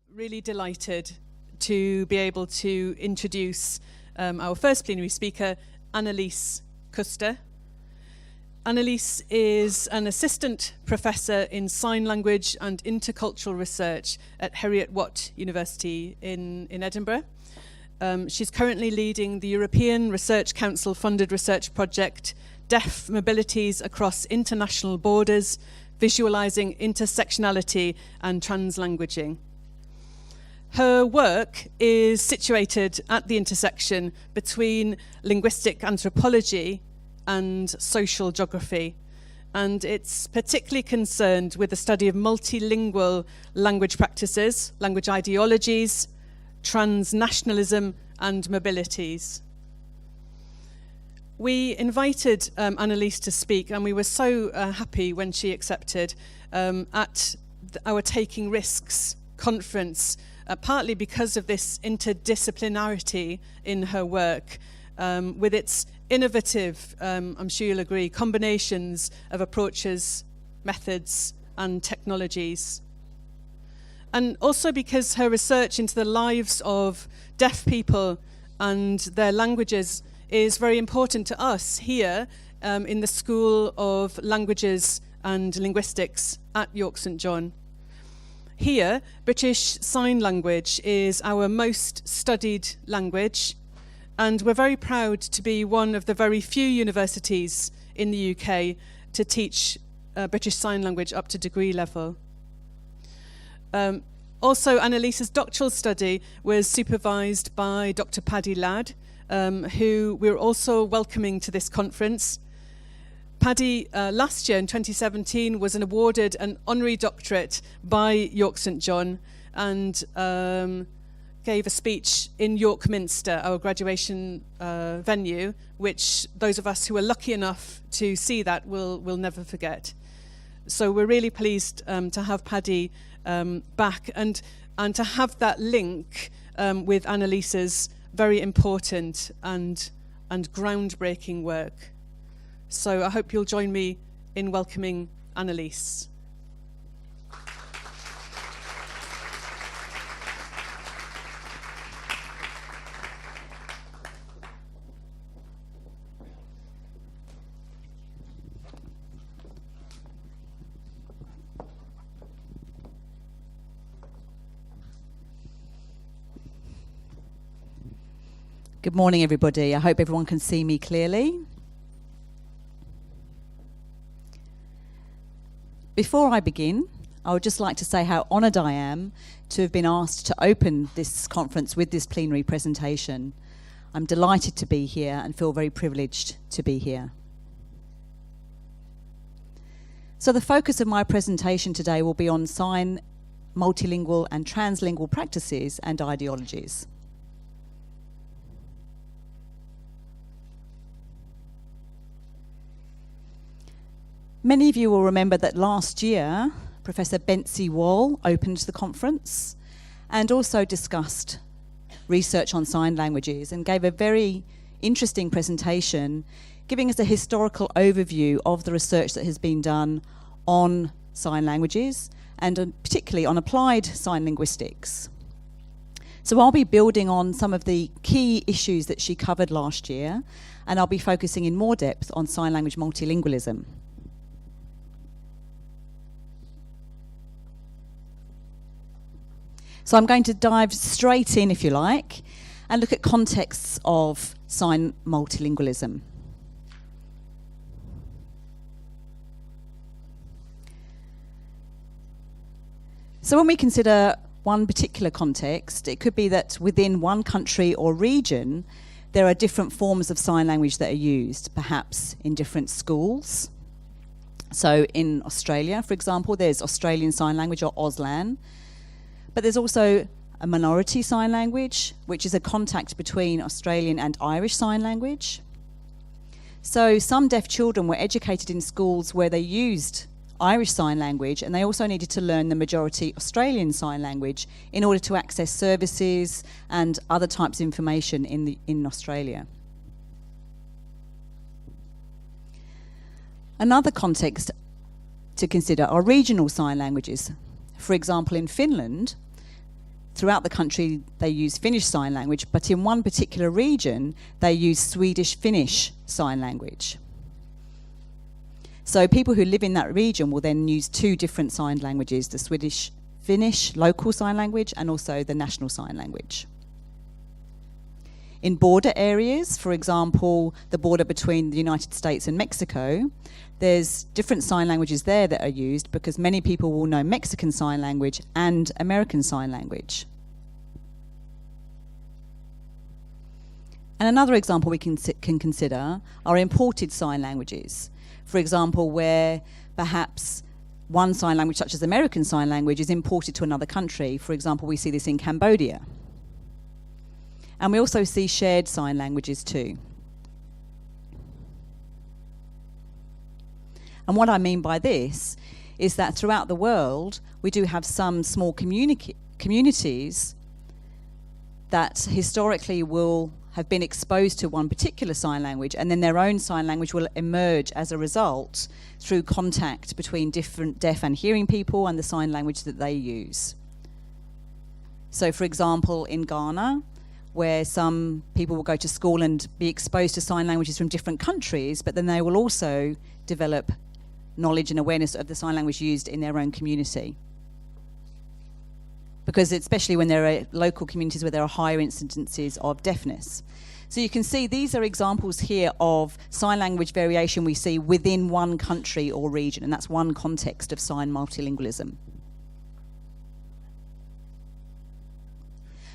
really delighted to be able to introduce our first plenary speaker, Annelies Kuster. Annelies is an assistant professor in sign language and intercultural research at Heriot-Watt University in Edinburgh. She's currently leading the European Research Council funded research project, Deaf Mobilities Across International Borders, Visualizing Intersectionality and Translanguaging. Her work is situated at the intersection between linguistic anthropology and social geography, and it's particularly concerned with the study of multilingual language practices, language ideologies, transnationalism and mobilities. We invited Annelies to speak, and we were so happy when she accepted at our Taking Risks conference, partly because of this interdisciplinarity in her work, with its innovative, I'm sure you'll agree, combinations of approaches, methods, and technologies. And also because her research into the lives of deaf people and their languages is very important to us here in the School of Languages and Linguistics at York St John. Here, British Sign Language is our most studied language, and we're very proud to be one of the very few universities in the UK to teach British Sign Language up to degree level. Also, Annelies's doctoral study was supervised by Dr. Paddy Ladd, who we're also welcoming to this conference. Paddy, last year in 2017, was awarded an honorary doctorate by York St John and gave a speech in York Minster, our graduation venue, which those of us who are lucky enough to see that will never forget. So we're really pleased to have Paddy back and to have that link with Annelies's very important and groundbreaking work. So I hope you'll join me in welcoming Annelies. Good morning, everybody. I hope everyone can see me clearly. Before I begin, I would just like to say how honoured I am to have been asked to open this conference with this plenary presentation. I'm delighted to be here and feel very privileged to be here. So the focus of my presentation today will be on sign, multilingual and translingual practices and ideologies. Many of you will remember that last year, Professor Bentzi Wall opened the conference and also discussed research on sign languages and gave a very interesting presentation, giving us a historical overview of the research that has been done on sign languages and particularly on applied sign linguistics. So I'll be building on some of the key issues that she covered last year, and I'll be focusing in more depth on sign language multilingualism. So I'm going to dive straight in, if you like, and look at contexts of sign multilingualism. So when we consider one particular context, it could be that within one country or region, there are different forms of sign language that are used, perhaps in different schools. So in Australia, for example, there's Australian Sign Language, or Auslan. But there's also a minority sign language, which is a contact between Australian and Irish Sign Language. So some deaf children were educated in schools where they used Irish Sign Language, and they also needed to learn the majority Australian Sign Language in order to access services and other types of information in Australia. Another context to consider are regional sign languages. For example, in Finland, throughout the country they use Finnish Sign Language, but in one particular region they use Swedish-Finnish Sign Language. So people who live in that region will then use two different sign languages, the Swedish-Finnish local sign language and also the national sign language. In border areas, for example, the border between the United States and Mexico, there's different sign languages there that are used because many people will know Mexican Sign Language and American Sign Language. And another example we can consider are imported sign languages. For example, where perhaps one sign language, such as American Sign Language, is imported to another country. For example, we see this in Cambodia. And we also see shared sign languages too. And what I mean by this is that throughout the world, we do have some small communities that historically will have been exposed to one particular sign language, and then their own sign language will emerge as a result through contact between different deaf and hearing people and the sign language that they use. So, for example, in Ghana, where some people will go to school and be exposed to sign languages from different countries, but then they will also develop knowledge and awareness of the sign language used in their own community. Because especially when there are local communities where there are higher incidences of deafness. So you can see these are examples here of sign language variation we see within one country or region, and that's one context of sign multilingualism.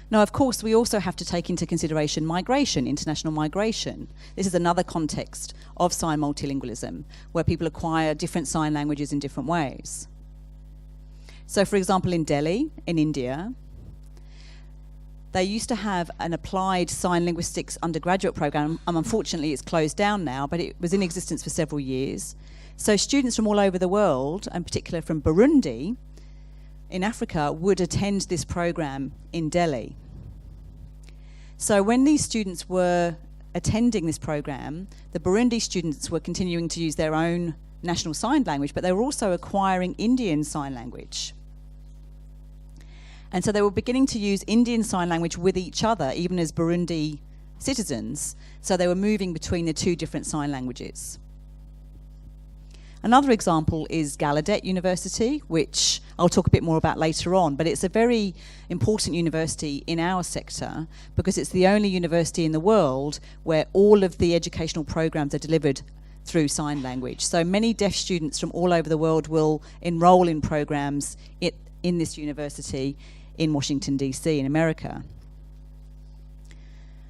Now, of course, we also have to take into consideration migration, international migration. This is another context of sign multilingualism, where people acquire different sign languages in different ways. So, for example, in Delhi, in India, they used to have an applied sign linguistics undergraduate program. Unfortunately, it's closed down now, but it was in existence for several years. So students from all over the world, and particularly from Burundi, in Africa, would attend this program in Delhi. So when these students were attending this program, the Burundi students were continuing to use their own national sign language, but they were also acquiring Indian Sign Language. And so they were beginning to use Indian Sign Language with each other, even as Burundi citizens. So they were moving between the two different sign languages. Another example is Gallaudet University, which I'll talk a bit more about later on, but it's a very important university in our sector because it's the only university in the world where all of the educational programs are delivered through sign language. So many deaf students from all over the world will enroll in programs in this university in Washington, D.C. in America.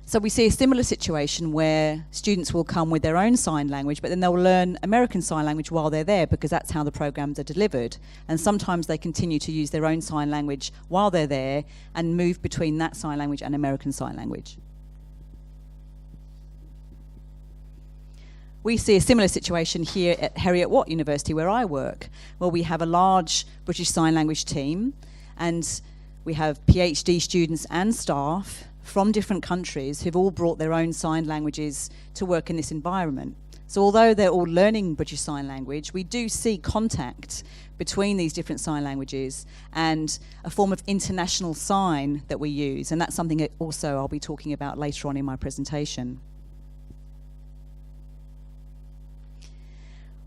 So we see a similar situation where students will come with their own sign language, but then they'll learn American Sign Language while they're there because that's how the programs are delivered. And sometimes they continue to use their own sign language while they're there and move between that sign language and American Sign Language. We see a similar situation here at Heriot-Watt University, where I work, where we have a large British Sign Language team, and we have PhD students and staff from different countries who've all brought their own sign languages to work in this environment. So although they're all learning British Sign Language, we do see contact between these different sign languages and a form of international sign that we use, and that's something that also I'll be talking about later on in my presentation.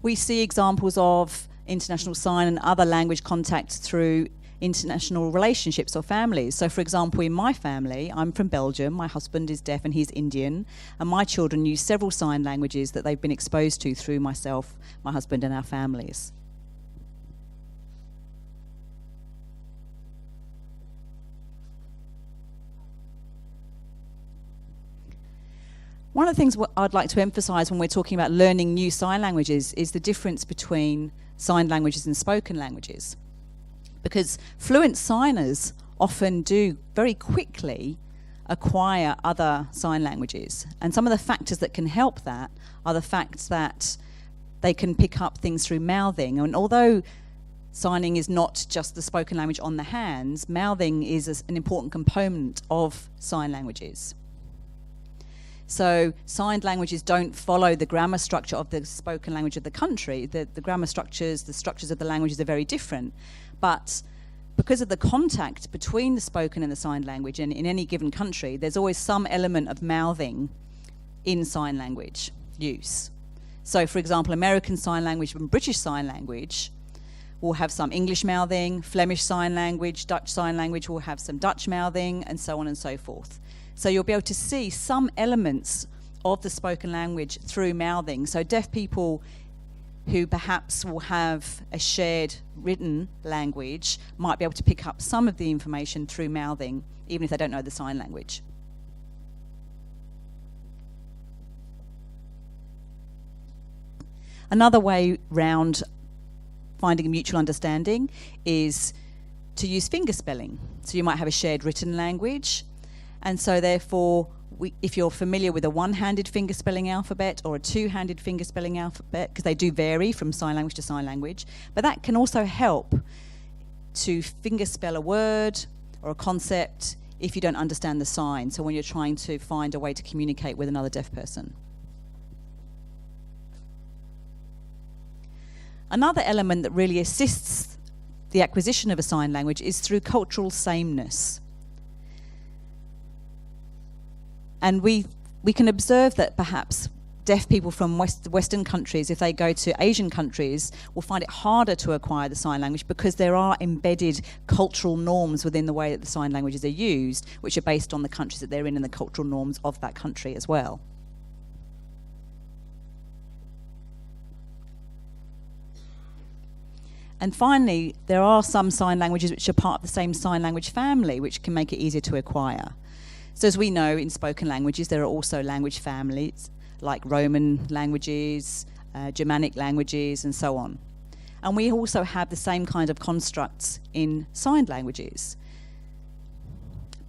We see examples of international sign and other language contact through international relationships or families. So, for example, in my family, I'm from Belgium, my husband is deaf and he's Indian, and my children use several sign languages that they've been exposed to through myself, my husband, and our families. One of the things I'd like to emphasise when we're talking about learning new sign languages is the difference between sign languages and spoken languages. Because fluent signers often do very quickly acquire other sign languages. And some of the factors that can help that are the fact that they can pick up things through mouthing. And although signing is not just the spoken language on the hands, mouthing is an important component of sign languages. So signed languages don't follow the grammar structure of the spoken language of the country. The grammar structures, the structures of the languages are very different. But because of the contact between the spoken and the signed language, and in any given country, there's always some element of mouthing in sign language use. So, for example, American Sign Language and British Sign Language will have some English mouthing, Flemish Sign Language, Dutch Sign Language will have some Dutch mouthing, and so on and so forth. So you'll be able to see some elements of the spoken language through mouthing. So deaf people who perhaps will have a shared written language might be able to pick up some of the information through mouthing, even if they don't know the sign language. Another way round finding a mutual understanding is to use finger spelling. So you might have a shared written language, and so therefore if you're familiar with a one-handed finger spelling alphabet or a two-handed finger spelling alphabet, because they do vary from sign language to sign language, but that can also help to finger spell a word or a concept if you don't understand the sign, so when you're trying to find a way to communicate with another deaf person. Another element that really assists the acquisition of a sign language is through cultural sameness. And we can observe that perhaps deaf people from Western countries, if they go to Asian countries, will find it harder to acquire the sign language because there are embedded cultural norms within the way that the sign languages are used, which are based on the countries that they're in and the cultural norms of that country as well. And finally, there are some sign languages which are part of the same sign language family, which can make it easier to acquire. So as we know, in spoken languages, there are also language families, like Roman languages, Germanic languages, and so on. And we also have the same kind of constructs in signed languages.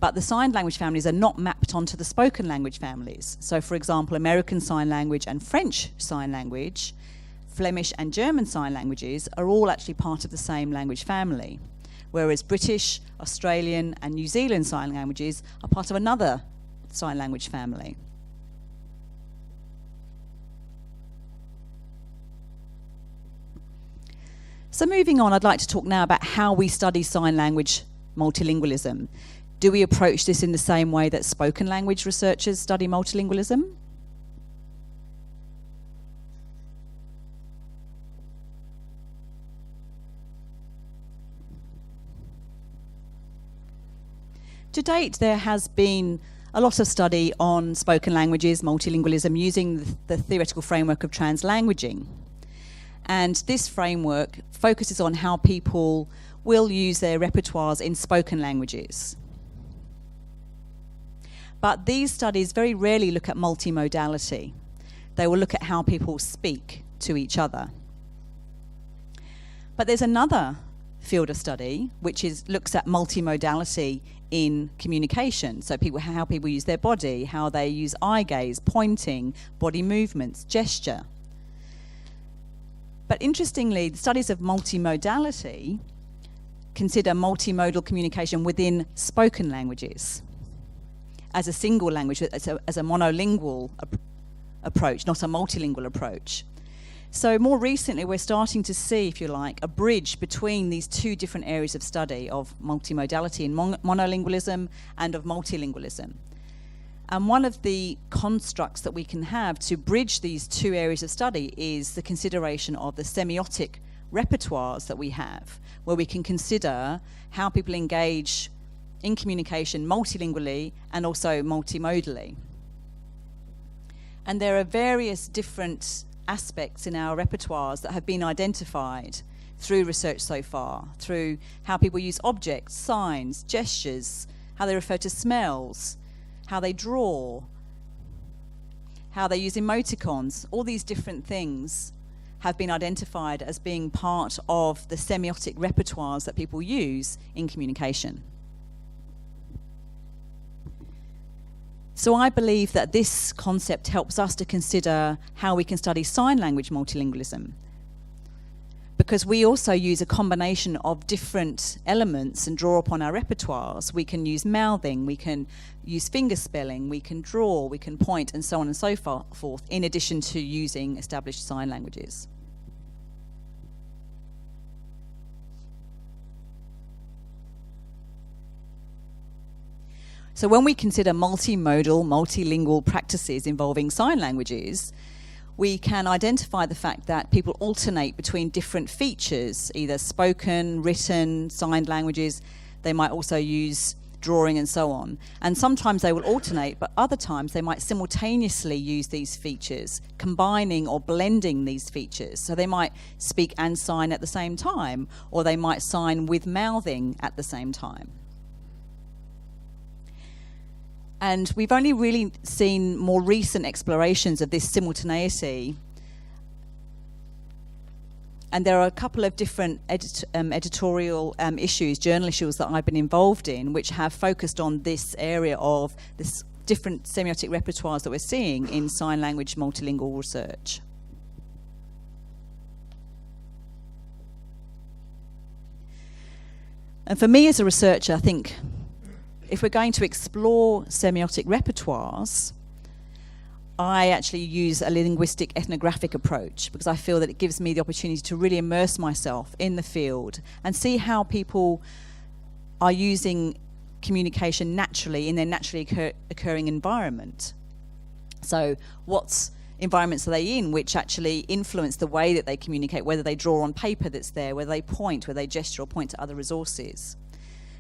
But the signed language families are not mapped onto the spoken language families. So, for example, American Sign Language and French Sign Language, Flemish and German sign languages are all actually part of the same language family, whereas British, Australian and New Zealand sign languages are part of another sign language family. So moving on, I'd like to talk now about how we study sign language multilingualism. Do we approach this in the same way that spoken language researchers study multilingualism? To date, there has been a lot of study on spoken languages, multilingualism, using the theoretical framework of translanguaging. And this framework focuses on how people will use their repertoires in spoken languages. But these studies very rarely look at multimodality. They will look at how people speak to each other. But there's another field of study which looks at multimodality in communication. So how people use their body, how they use eye gaze, pointing, body movements, gesture. But interestingly, the studies of multimodality consider multimodal communication within spoken languages as a single language, as a monolingual approach, not a multilingual approach. So more recently, we're starting to see, if you like, a bridge between these two different areas of study of multimodality and monolingualism and of multilingualism. And one of the constructs that we can have to bridge these two areas of study is the consideration of the semiotic repertoires that we have, where we can consider how people engage in communication multilingually and also multimodally. And there are various different aspects in our repertoires that have been identified through research so far, through how people use objects, signs, gestures, how they refer to smells, how they draw, how they use emoticons. All these different things have been identified as being part of the semiotic repertoires that people use in communication. So I believe that this concept helps us to consider how we can study sign language multilingualism, because we also use a combination of different elements and draw upon our repertoires. We can use mouthing, we can use finger spelling, we can draw, we can point, and so on and so forth, in addition to using established sign languages. So when we consider multimodal, multilingual practices involving sign languages, we can identify the fact that people alternate between different features, either spoken, written, signed languages. They might also use drawing and so on. And sometimes they will alternate, but other times they might simultaneously use these features, combining or blending these features. So they might speak and sign at the same time, or they might sign with mouthing at the same time. And we've only really seen more recent explorations of this simultaneity. And there are a couple of different editorial issues, journal issues that I've been involved in, which have focused on this area of this different semiotic repertoires that we're seeing in sign language multilingual research. And for me as a researcher, I think if we're going to explore semiotic repertoires, I actually use a linguistic ethnographic approach because I feel that it gives me the opportunity to really immerse myself in the field and see how people are using communication naturally in their naturally occurring environment. So what environments are they in which actually influence the way that they communicate, whether they draw on paper that's there, whether they point, whether they gesture or point to other resources.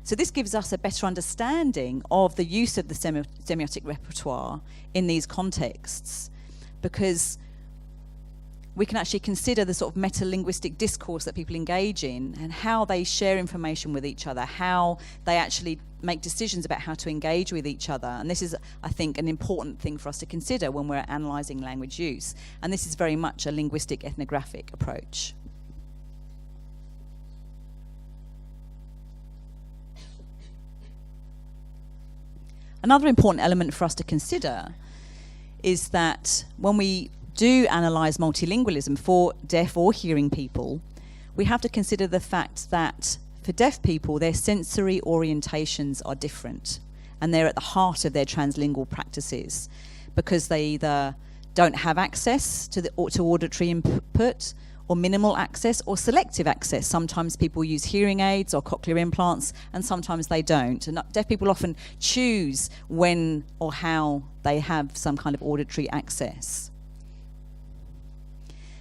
So this gives us a better understanding of the use of the semiotic repertoire in these contexts, because we can actually consider the sort of meta-linguistic discourse that people engage in and how they share information with each other, how they actually make decisions about how to engage with each other. And this is, I think, an important thing for us to consider when we're analysing language use. And this is very much a linguistic ethnographic approach. Another important element for us to consider is that when we do analyse multilingualism for deaf or hearing people, we have to consider the fact that for deaf people, their sensory orientations are different, and they're at the heart of their translingual practices because they either don't have access to auditory input, or minimal access, or selective access. Sometimes people use hearing aids or cochlear implants, and sometimes they don't. And deaf people often choose when or how they have some kind of auditory access.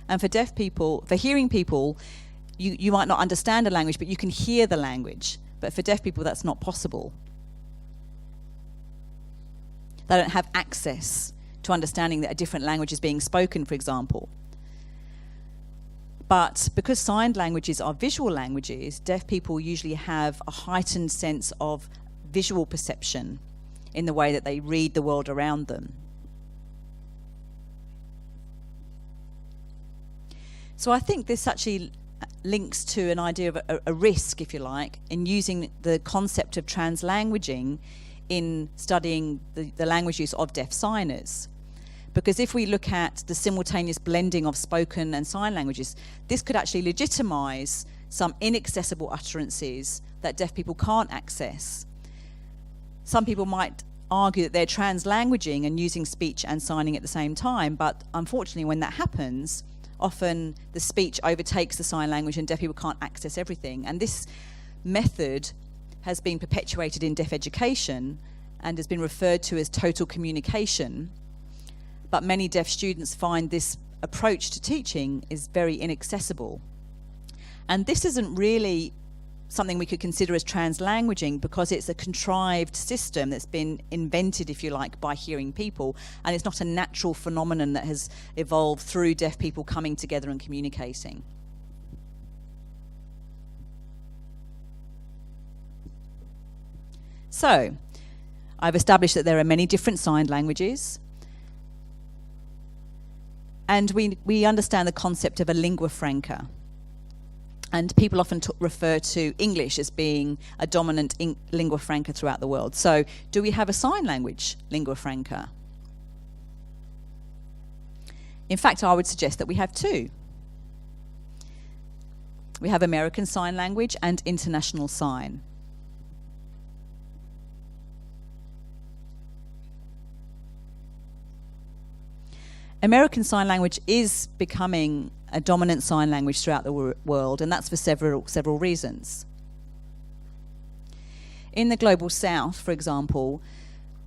And for deaf people, for hearing people, you might not understand a language, but you can hear the language. But for deaf people, that's not possible. They don't have access to understanding that a different language is being spoken, for example. But because signed languages are visual languages, deaf people usually have a heightened sense of visual perception in the way that they read the world around them. So I think this actually links to an idea of a risk, if you like, in using the concept of translanguaging in studying the language use of deaf signers. Because if we look at the simultaneous blending of spoken and sign languages, this could actually legitimise some inaccessible utterances that deaf people can't access. Some people might argue that they're translanguaging and using speech and signing at the same time, but unfortunately when that happens, often the speech overtakes the sign language and deaf people can't access everything. And this method has been perpetuated in deaf education and has been referred to as total communication. But many deaf students find this approach to teaching is very inaccessible. And this isn't really something we could consider as translanguaging because it's a contrived system that's been invented, if you like, by hearing people, and it's not a natural phenomenon that has evolved through deaf people coming together and communicating. So, I've established that there are many different signed languages. And we understand the concept of a lingua franca. And people often refer to English as being a dominant lingua franca throughout the world. So do we have a sign language lingua franca? In fact, I would suggest that we have two. We have American Sign Language and International Sign. American Sign Language is becoming a dominant sign language throughout the world, and that's for several reasons. In the Global South, for example,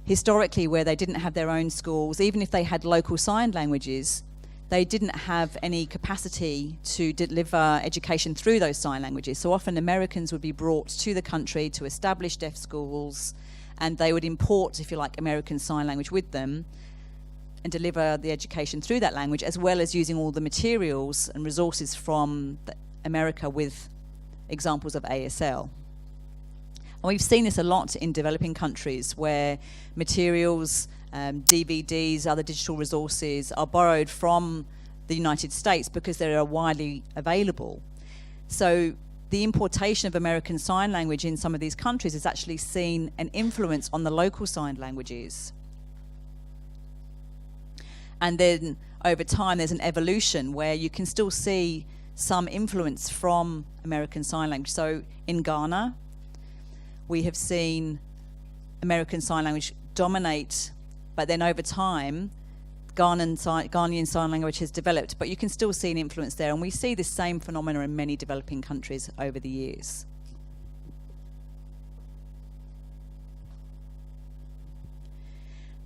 historically, where they didn't have their own schools, even if they had local sign languages, they didn't have any capacity to deliver education through those sign languages. So often Americans would be brought to the country to establish deaf schools, and they would import, if you like, American Sign Language with them and deliver the education through that language, as well as using all the materials and resources from America with examples of ASL. And we've seen this a lot in developing countries where materials, DVDs, other digital resources are borrowed from the United States because they are widely available. So the importation of American Sign Language in some of these countries has actually seen an influence on the local sign languages. And then over time there's an evolution where you can still see some influence from American Sign Language. So in Ghana, we have seen American Sign Language dominate, but then over time, Ghanaian Sign Language has developed, but you can still see an influence there, and we see this same phenomena in many developing countries over the years.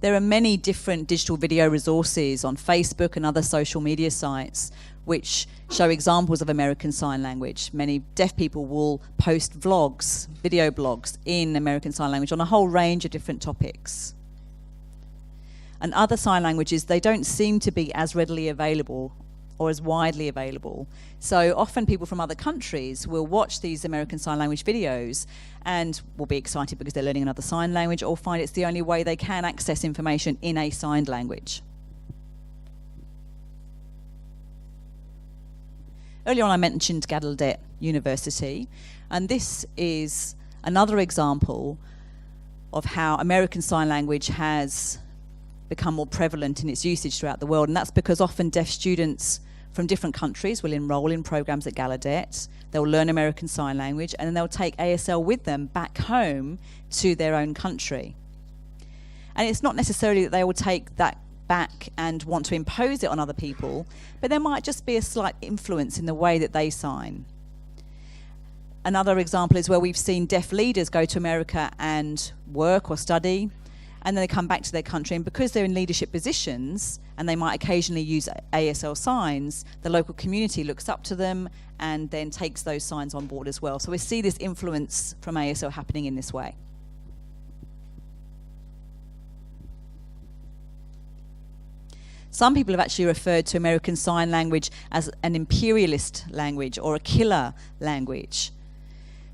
There are many different digital video resources on Facebook and other social media sites which show examples of American Sign Language. Many deaf people will post vlogs, video blogs in American Sign Language on a whole range of different topics. And other sign languages, they don't seem to be as readily available or as widely available. So often people from other countries will watch these American Sign Language videos and will be excited because they're learning another sign language, or find it's the only way they can access information in a signed language. Earlier on I mentioned Gallaudet University, and this is another example of how American Sign Language has become more prevalent in its usage throughout the world, and that's because often deaf students from different countries will enroll in programs at Gallaudet. They'll learn American Sign Language, and then they'll take ASL with them back home to their own country. And it's not necessarily that they will take that back and want to impose it on other people, but there might just be a slight influence in the way that they sign. Another example is where we've seen deaf leaders go to America and work or study, and then they come back to their country, and because they're in leadership positions and they might occasionally use ASL signs, the local community looks up to them and then takes those signs on board as well. So we see this influence from ASL happening in this way. Some people have actually referred to American Sign Language as an imperialist language or a killer language.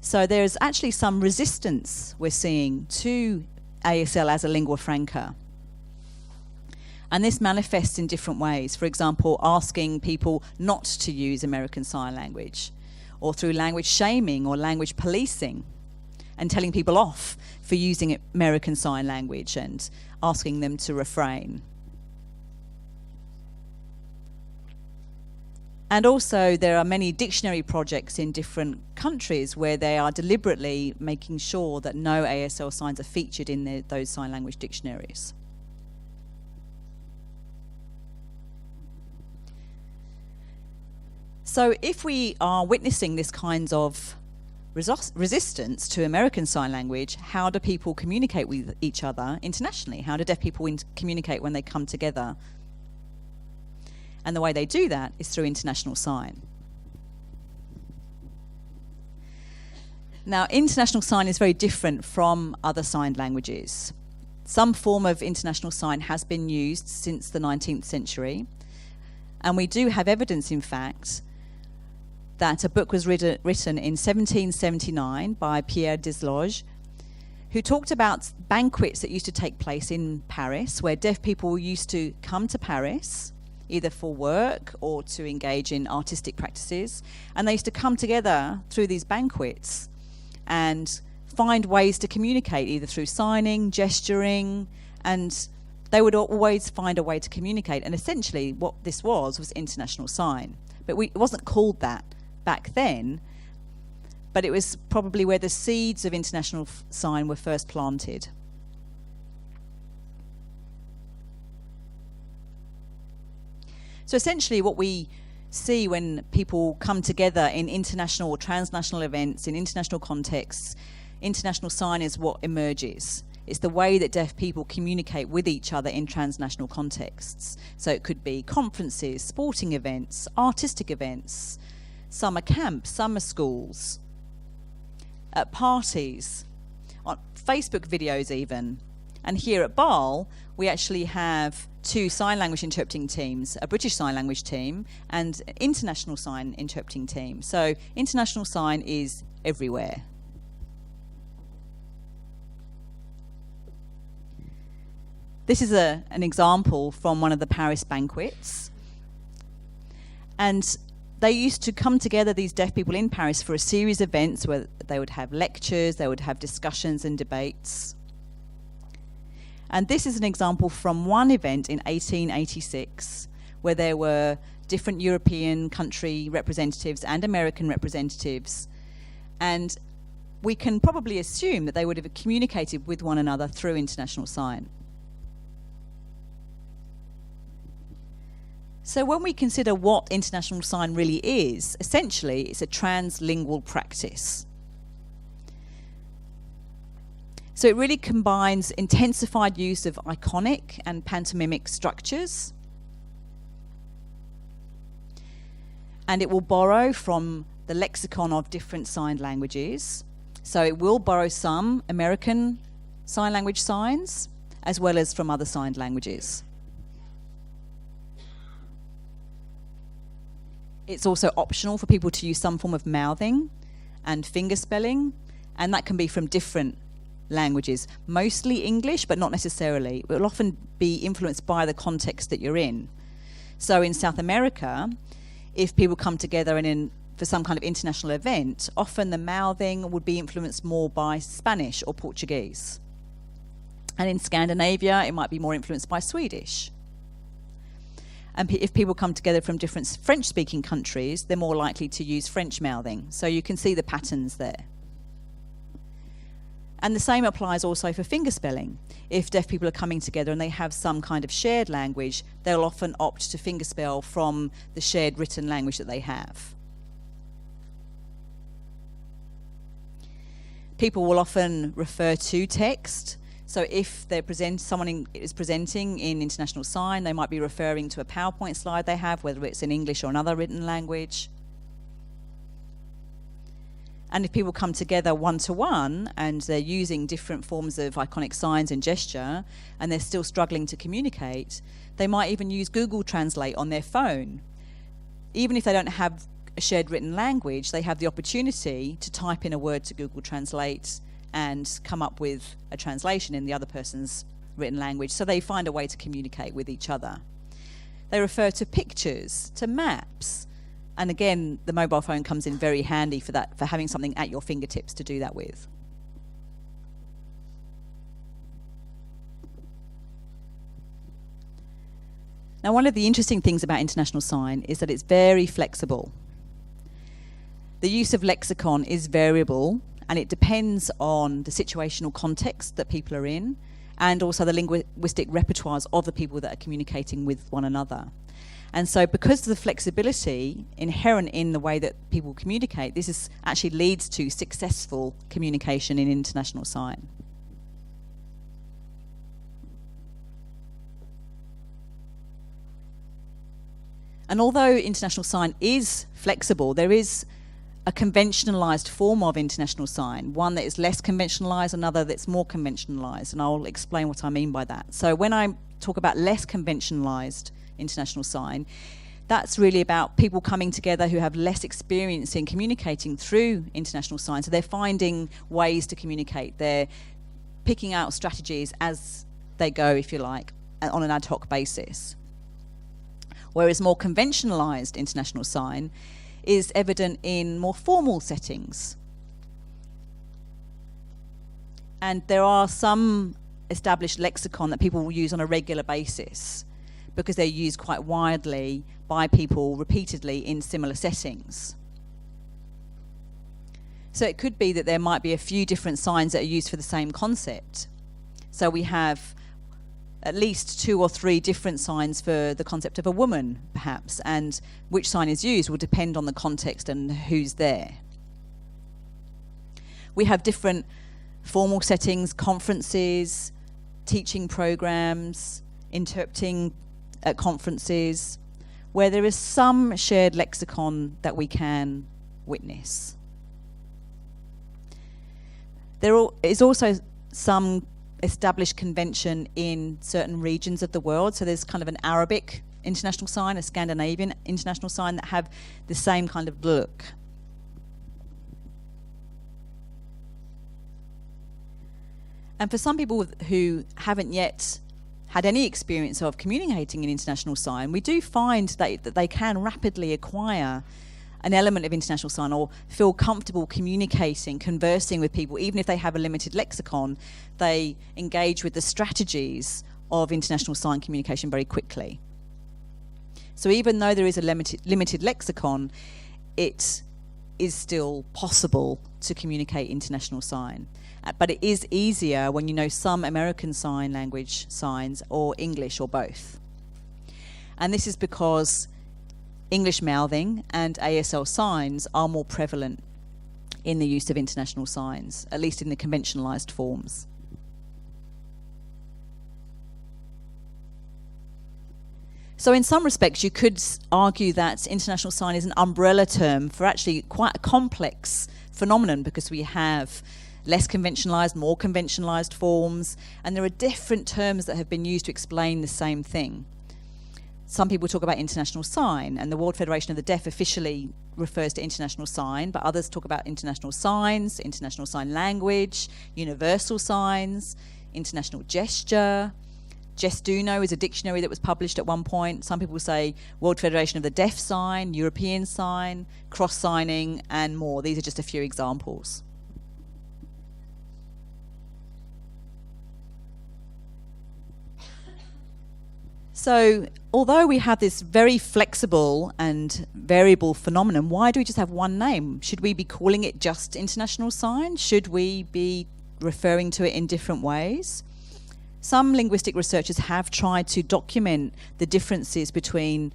So there's actually some resistance we're seeing to ASL as a lingua franca. And this manifests in different ways. For example, asking people not to use American Sign Language, or through language shaming or language policing, and telling people off for using American Sign Language and asking them to refrain. And also there are many dictionary projects in different countries where they are deliberately making sure that no ASL signs are featured in those sign language dictionaries. So if we are witnessing this kind of resistance to American Sign Language, how do people communicate with each other internationally? How do deaf people communicate when they come together? And the way they do that is through international sign. Now, international sign is very different from other signed languages. Some form of international sign has been used since the 19th century, and we do have evidence, in fact, that a book was written in 1779 by Pierre Desloges, who talked about banquets that used to take place in Paris, where deaf people used to come to Paris either for work or to engage in artistic practices. And they used to come together through these banquets and find ways to communicate, either through signing, gesturing, and they would always find a way to communicate. And essentially what this was international sign. But it wasn't called that back then, but it was probably where the seeds of international sign were first planted. So essentially what we see when people come together in international or transnational events, in international contexts, international sign is what emerges. It's the way that deaf people communicate with each other in transnational contexts. So it could be conferences, sporting events, artistic events, summer camps, summer schools, at parties, on Facebook videos even. And here at BAL, we actually have 2 sign language interpreting teams, a British Sign Language team and an international sign interpreting team. So international sign is everywhere. This is an example from one of the Paris banquets. And they used to come together, these deaf people in Paris, for a series of events where they would have lectures, they would have discussions and debates. And this is an example from one event in 1886, where there were different European country representatives and American representatives. And we can probably assume that they would have communicated with one another through international sign. So when we consider what international sign really is, essentially it's a translingual practice. So it really combines intensified use of iconic and pantomimic structures. And it will borrow from the lexicon of different sign languages. So it will borrow some American sign language signs, as well as from other signed languages. It's also optional for people to use some form of mouthing and finger spelling, and that can be from different languages, mostly English, but not necessarily. It will often be influenced by the context that you're in. So in South America, if people come together for some kind of international event, often the mouthing would be influenced more by Spanish or Portuguese. And in Scandinavia, it might be more influenced by Swedish. And if people come together from different French-speaking countries, they're more likely to use French mouthing. So you can see the patterns there. And the same applies also for finger spelling. If deaf people are coming together and they have some kind of shared language, they'll often opt to fingerspell from the shared written language that they have. People will often refer to text. So if someone is presenting in international sign, they might be referring to a PowerPoint slide they have, whether it's in English or another written language. And if people come together one-to-one and they're using different forms of iconic signs and gesture, and they're still struggling to communicate, they might even use Google Translate on their phone. Even if they don't have a shared written language, they have the opportunity to type in a word to Google Translate and come up with a translation in the other person's written language. So they find a way to communicate with each other. They refer to pictures, to maps. And again, the mobile phone comes in very handy for that, for having something at your fingertips to do that with. Now, one of the interesting things about international sign is that it's very flexible. The use of lexicon is variable, and it depends on the situational context that people are in, and also the linguistic repertoires of the people that are communicating with one another. And so because of the flexibility inherent in the way that people communicate, this actually leads to successful communication in international sign. And although international sign is flexible, there is a conventionalized form of international sign, one that is less conventionalized, another that's more conventionalized, and I'll explain what I mean by that. So when I talk about less conventionalized international sign, that's really about people coming together who have less experience in communicating through international sign. So they're finding ways to communicate. They're picking out strategies as they go, if you like, on an ad hoc basis. Whereas more conventionalized international sign is evident in more formal settings. And there are some established lexicon that people will use on a regular basis because they're used quite widely by people repeatedly in similar settings. So it could be that there might be a few different signs that are used for the same concept. So we have at least 2 or 3 different signs for the concept of a woman, perhaps, and which sign is used will depend on the context and who's there. We have different formal settings, conferences, teaching programs, interpreting at conferences, where there is some shared lexicon that we can witness. There is also some established convention in certain regions of the world. So there's kind of an Arabic international sign, a Scandinavian international sign that have the same kind of look. And for some people who haven't yet had any experience of communicating in international sign, we do find that they can rapidly acquire an element of international sign or feel comfortable communicating, conversing with people. Even if they have a limited lexicon, they engage with the strategies of international sign communication very quickly. So even though there is a limited lexicon, it is still possible to communicate international sign. But it is easier when you know some American Sign Language signs or English or both. And this is because English mouthing and ASL signs are more prevalent in the use of international signs, at least in the conventionalized forms. So in some respects, you could argue that international sign is an umbrella term for actually quite a complex phenomenon, because we have less conventionalized, more conventionalized forms, and there are different terms that have been used to explain the same thing. Some people talk about international sign, and the World Federation of the Deaf officially refers to international sign, but others talk about international signs, international sign language, universal signs, international gesture. Gestuno is a dictionary that was published at one point. Some people say World Federation of the Deaf sign, European sign, cross-signing, and more. These are just a few examples. So, although we have this very flexible and variable phenomenon, why do we just have one name? Should we be calling it just international sign? Should we be referring to it in different ways? Some linguistic researchers have tried to document the differences between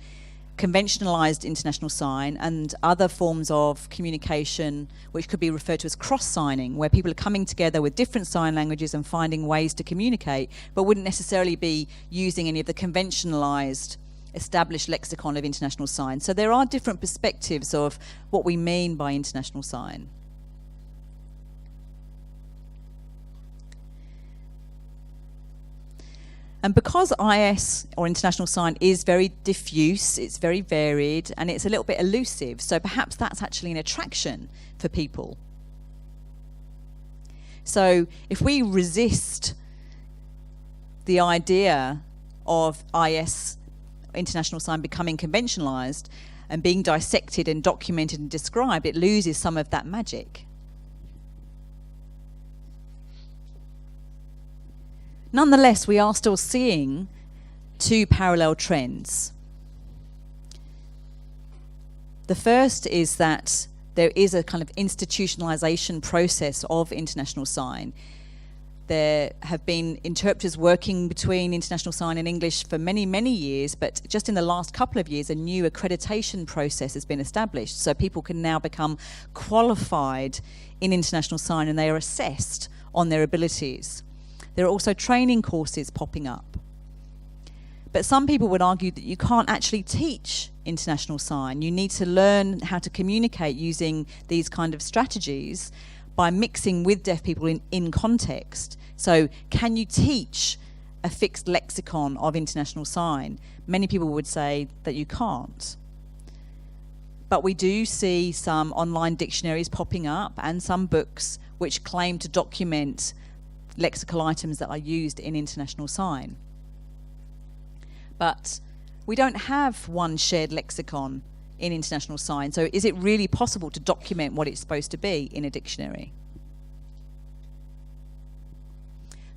conventionalized international sign and other forms of communication, which could be referred to as cross-signing, where people are coming together with different sign languages and finding ways to communicate, but wouldn't necessarily be using any of the conventionalized established lexicon of international sign. So there are different perspectives of what we mean by international sign. And because IS, or international sign, is very diffuse, it's very varied, and it's a little bit elusive, so perhaps that's actually an attraction for people. So if we resist the idea of IS, international sign, becoming conventionalized and being dissected and documented and described, it loses some of that magic. Nonetheless, we are still seeing two parallel trends. The first is that there is a kind of institutionalization process of international sign. There have been interpreters working between international sign and English for many, many years, but just in the last couple of years, a new accreditation process has been established. So people can now become qualified in international sign, and they are assessed on their abilities. There are also training courses popping up. But some people would argue that you can't actually teach international sign. You need to learn how to communicate using these kind of strategies by mixing with deaf people in context. So can you teach a fixed lexicon of international sign? Many people would say that you can't. But we do see some online dictionaries popping up and some books which claim to document lexical items that are used in international sign. But we don't have one shared lexicon in international sign, so is it really possible to document what it's supposed to be in a dictionary?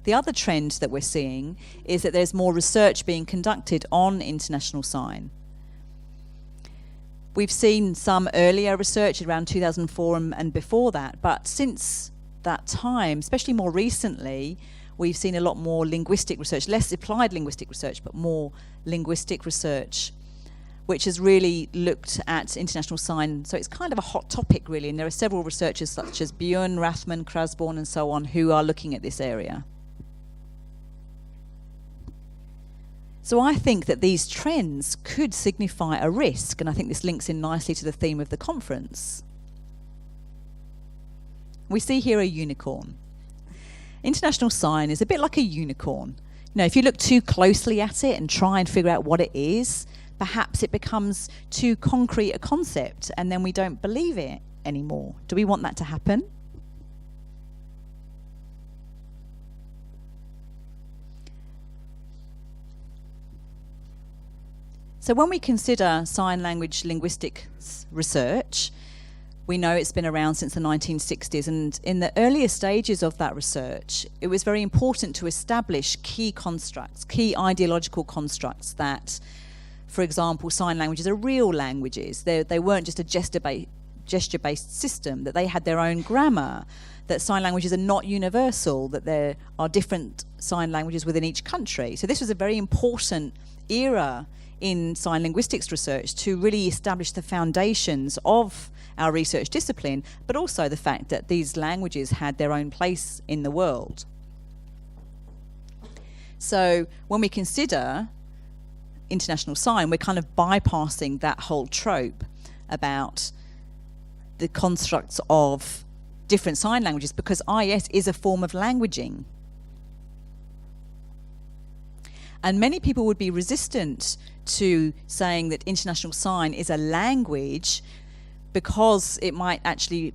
The other trend that we're seeing is that there's more research being conducted on international sign. We've seen some earlier research around 2004 and before that, but since that time, especially more recently, we've seen a lot more linguistic research, less applied linguistic research, but more linguistic research, which has really looked at international sign. So it's kind of a hot topic, really, and there are several researchers such as Björn, Rathman, Krasborn, and so on, who are looking at this area. So I think that these trends could signify a risk, and I think this links in nicely to the theme of the conference. We see here a unicorn. International sign is a bit like a unicorn. You know, if you look too closely at it and try and figure out what it is, perhaps it becomes too concrete a concept and then we don't believe it anymore. Do we want that to happen? So when we consider sign language linguistics research, we know it's been around since the 1960s, and in the earlier stages of that research, it was very important to establish key constructs, key ideological constructs that, for example, sign languages are real languages. They weren't just a gesture-based system, that they had their own grammar, that sign languages are not universal, that there are different sign languages within each country. So this was a very important era in sign linguistics research to really establish the foundations of our research discipline, but also the fact that these languages had their own place in the world. So when we consider international sign, we're kind of bypassing that whole trope about the constructs of different sign languages, because IS is a form of languaging. And many people would be resistant to saying that international sign is a language because it might actually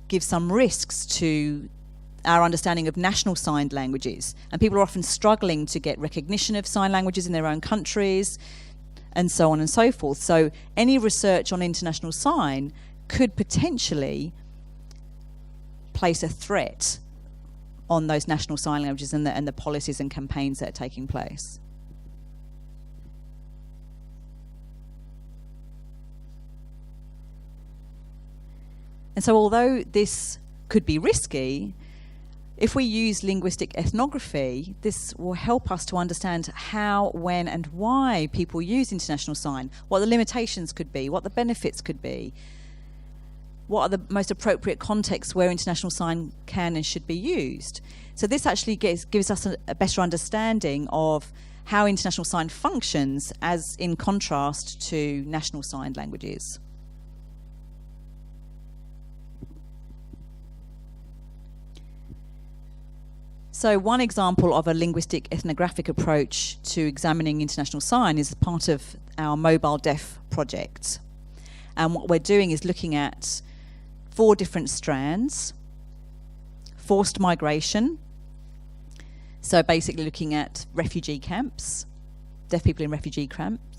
give some risks to our understanding of national signed languages. And people are often struggling to get recognition of sign languages in their own countries, and so on and so forth. So any research on international sign could potentially place a threat on those national sign languages and the policies and campaigns that are taking place. And so although this could be risky, if we use linguistic ethnography, this will help us to understand how, when, and why people use international sign, what the limitations could be, what the benefits could be, what are the most appropriate contexts where international sign can and should be used. So this actually gives us a better understanding of how international sign functions as in contrast to national sign languages. So one example of a linguistic ethnographic approach to examining international sign is part of our Mobile Deaf project. And what we're doing is looking at 4 different strands: forced migration, so basically looking at refugee camps, deaf people in refugee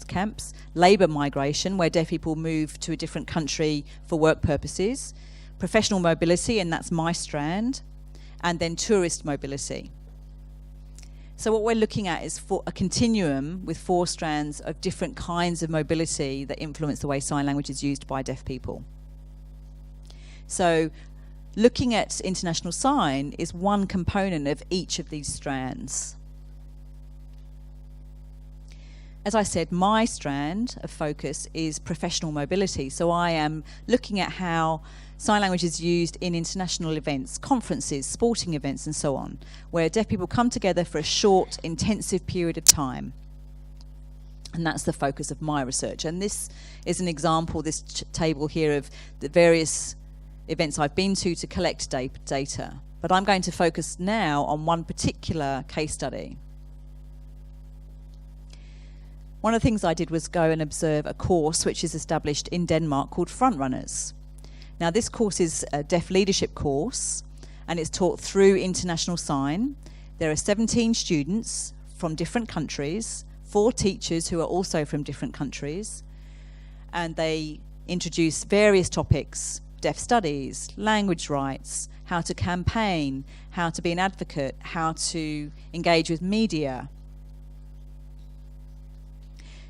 camps, labour migration, where deaf people move to a different country for work purposes, professional mobility, and that's my strand, and then tourist mobility. So what we're looking at is for a continuum with 4 strands of different kinds of mobility that influence the way sign language is used by deaf people. So looking at international sign is one component of each of these strands. As I said, my strand of focus is professional mobility. So I am looking at how sign language is used in international events, conferences, sporting events, and so on, where deaf people come together for a short, intensive period of time. And that's the focus of my research. And this is an example, this table here, of the various events I've been to collect data. But I'm going to focus now on one particular case study. One of the things I did was go and observe a course which is established in Denmark called Frontrunners. Now this course is a deaf leadership course, and it's taught through international sign. There are 17 students from different countries, 4 teachers who are also from different countries, and they introduce various topics: deaf studies, language rights, how to campaign, how to be an advocate, how to engage with media.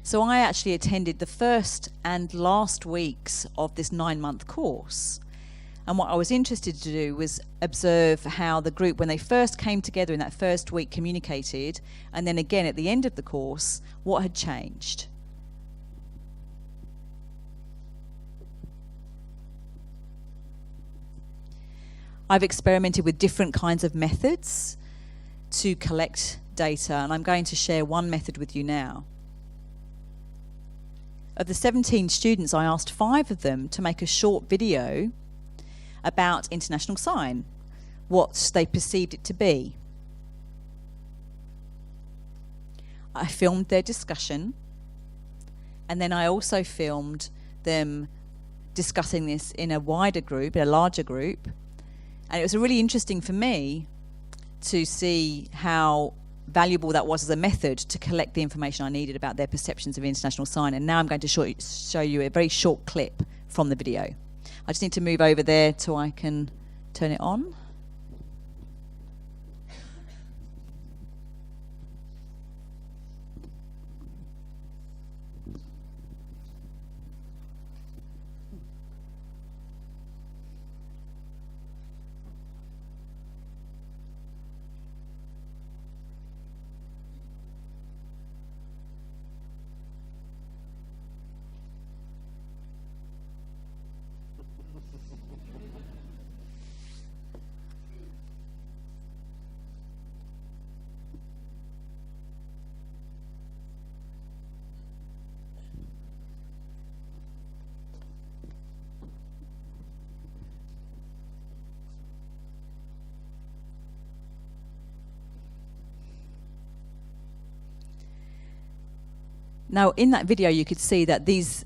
So I actually attended the first and last weeks of this 9-month course. And what I was interested to do was observe how the group, when they first came together in that first week, communicated, and then again at the end of the course, what had changed. I've experimented with different kinds of methods to collect data, and I'm going to share one method with you now. Of the 17 students, I asked 5 of them to make a short video about international sign, what they perceived it to be. I filmed their discussion, and then I also filmed them discussing this in a wider group, in a larger group. And it was really interesting for me to see how valuable that was as a method to collect the information I needed about their perceptions of international sign. And now I'm going to show you a very short clip from the video. I just need to move over there so I can turn it on. Now, in that video, you could see that these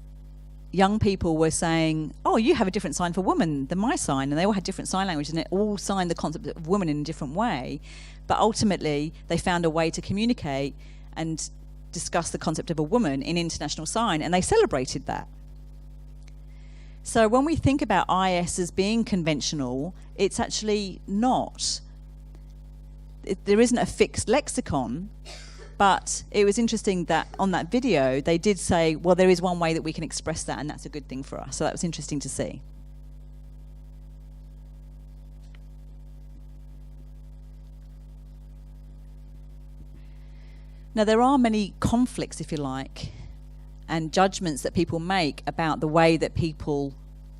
young people were saying, oh, you have a different sign for woman than my sign. And they all had different sign language, and they all signed the concept of woman in a different way. But ultimately, they found a way to communicate and discuss the concept of a woman in international sign, and they celebrated that. So when we think about IS as being conventional, it's actually not. There isn't a fixed lexicon. But it was interesting that on that video, they did say, well, there is one way that we can express that, and that's a good thing for us. So that was interesting to see. Now, there are many conflicts, if you like, and judgments that people make about the way that people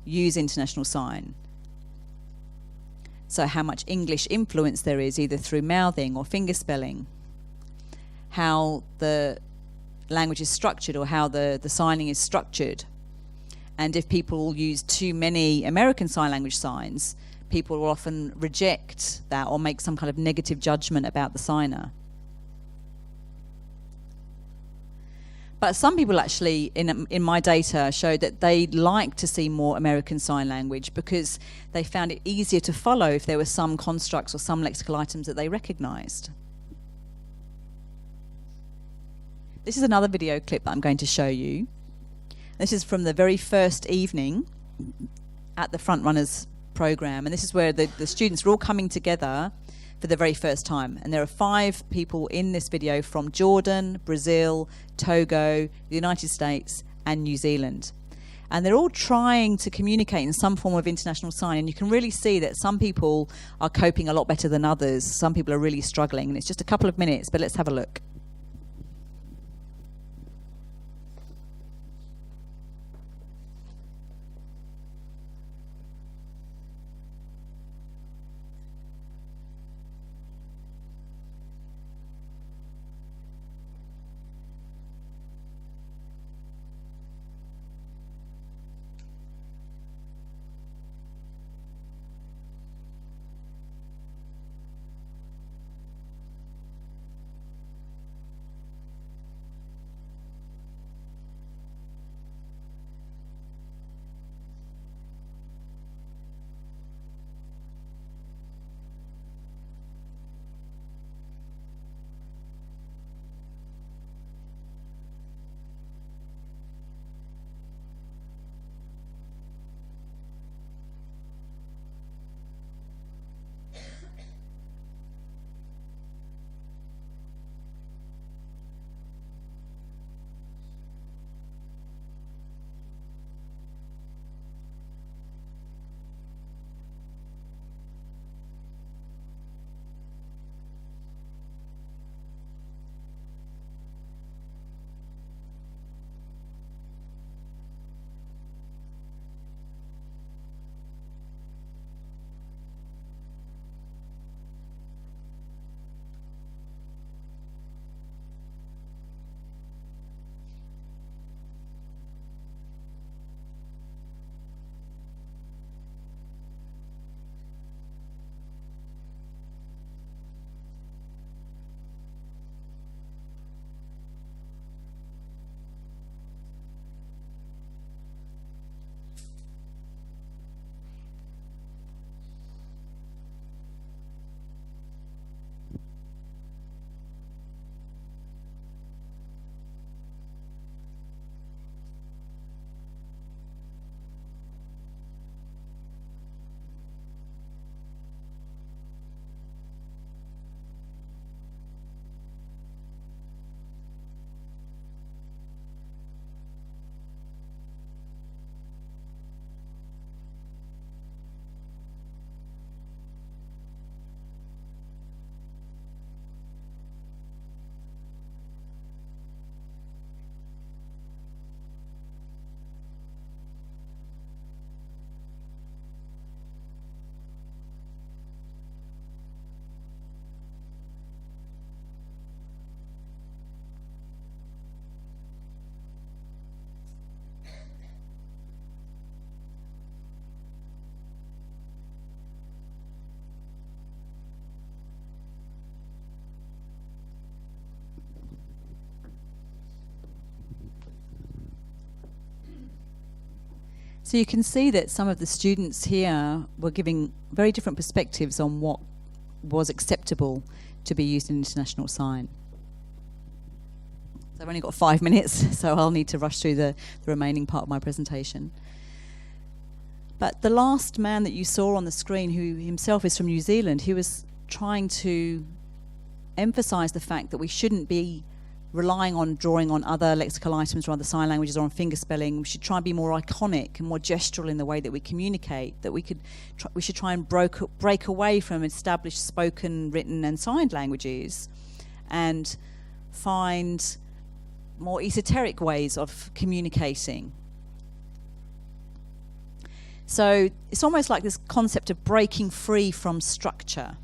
use international sign. So how much English influence there is, either through mouthing or fingerspelling, how the language is structured or how the signing is structured. And if people use too many American Sign Language signs, people will often reject that or make some kind of negative judgment about the signer. But some people actually, in my data, showed that they like to see more American Sign Language because they found it easier to follow if there were some constructs or some lexical items that they recognized. This is another video clip that I'm going to show you. This is from the very first evening at the Frontrunners program, and this is where the students are all coming together for the very first time. And there are 5 people in this video from Jordan, Brazil, Togo, the United States, and New Zealand. And they're all trying to communicate in some form of international sign, and you can really see that some people are coping a lot better than others. Some people are really struggling, and it's just a couple of minutes, but let's have a look. So you can see that some of the students here were giving very different perspectives on what was acceptable to be used in international sign. So I've only got 5 minutes, so I'll need to rush through the remaining part of my presentation. But the last man that you saw on the screen, who himself is from New Zealand, he was trying to emphasise the fact that we shouldn't be relying on drawing on other lexical items or other sign languages or on finger spelling. We should try and be more iconic and more gestural in the way that we communicate, that we should try and break away from established spoken, written and signed languages and find more esoteric ways of communicating. So it's almost like this concept of breaking free from structure.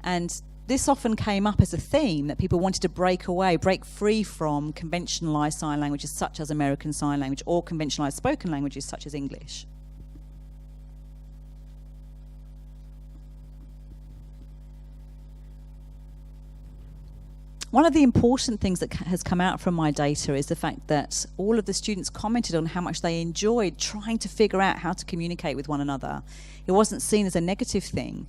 And this often came up as a theme, that people wanted to break free from conventionalised sign languages such as American Sign Language or conventionalised spoken languages such as English. One of the important things that has come out from my data is the fact that all of the students commented on how much they enjoyed trying to figure out how to communicate with one another. It wasn't seen as a negative thing.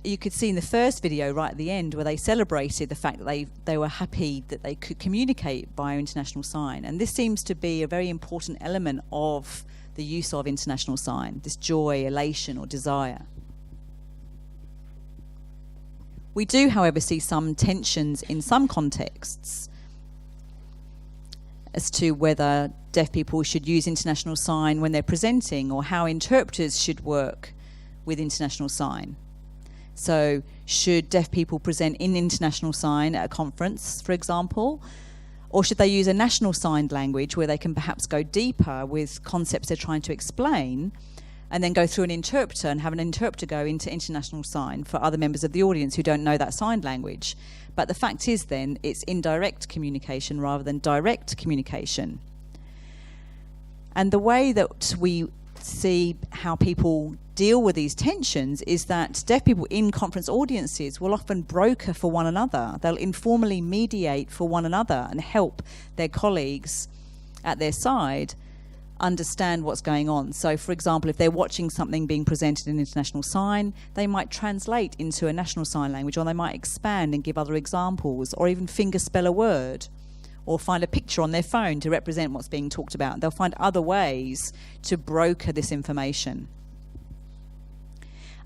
You could see in the first video right at the end where they celebrated the fact that they were happy that they could communicate via international sign. And this seems to be a very important element of the use of international sign, this joy, elation or desire. We do, however, see some tensions in some contexts as to whether deaf people should use international sign when they're presenting or how interpreters should work with international sign. So should deaf people present in international sign at a conference, for example, or should they use a national signed language where they can perhaps go deeper with concepts they're trying to explain and then go through an interpreter and have an interpreter go into international sign for other members of the audience who don't know that signed language. But the fact is then it's indirect communication rather than direct communication. And the way that we see how people deal with these tensions is that deaf people in conference audiences will often broker for one another. They'll informally mediate for one another and help their colleagues at their side understand what's going on. So, for example, if they're watching something being presented in international sign, they might translate into a national sign language, or they might expand and give other examples, or even finger spell a word, or find a picture on their phone to represent what's being talked about. They'll find other ways to broker this information.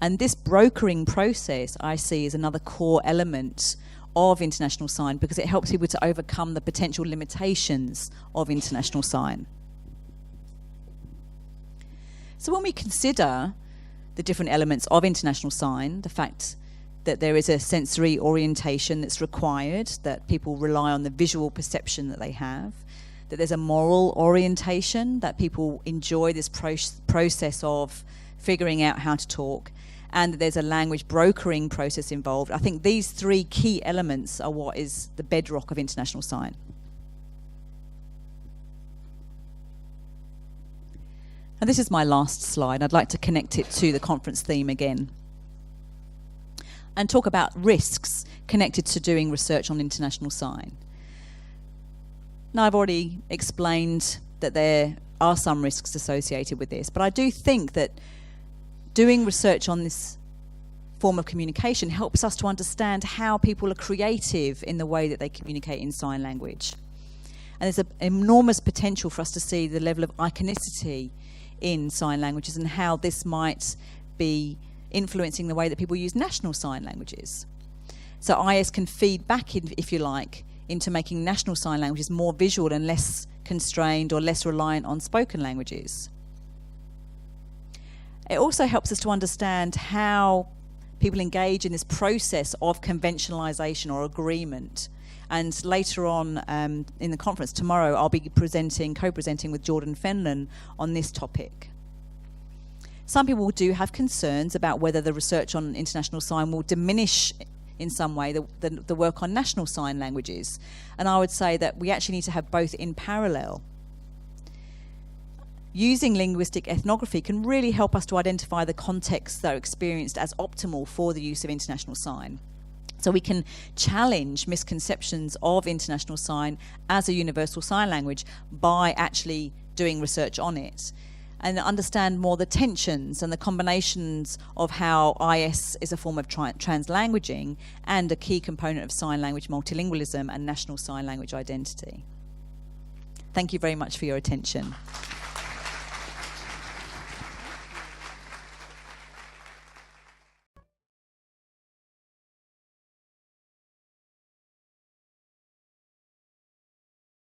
And this brokering process, I see, is another core element of international sign because it helps people to overcome the potential limitations of international sign. So when we consider the different elements of international sign, the fact that there is a sensory orientation that's required, that people rely on the visual perception that they have, that there's a moral orientation, that people enjoy this process of figuring out how to talk, and that there's a language brokering process involved. I think these three key elements are what is the bedrock of international sign. And this is my last slide. I'd like to connect it to the conference theme again and talk about risks connected to doing research on international sign. Now, I've already explained that there are some risks associated with this, but I do think that doing research on this form of communication helps us to understand how people are creative in the way that they communicate in sign language. And there's an enormous potential for us to see the level of iconicity in sign languages and how this might be influencing the way that people use national sign languages. So IS can feed back, if you like, into making national sign languages more visual and less constrained or less reliant on spoken languages. It also helps us to understand how people engage in this process of conventionalization or agreement. And later on in the conference tomorrow, I'll be co-presenting with Jordan Fenlon on this topic. Some people do have concerns about whether the research on international sign will diminish in some way the work on national sign languages. And I would say that we actually need to have both in parallel. Using linguistic ethnography can really help us to identify the contexts that are experienced as optimal for the use of international sign. So we can challenge misconceptions of international sign as a universal sign language by actually doing research on it. and understand more the tensions and the combinations of how IS is a form of translanguaging and a key component of sign language multilingualism and national sign language identity. Thank you very much for your attention.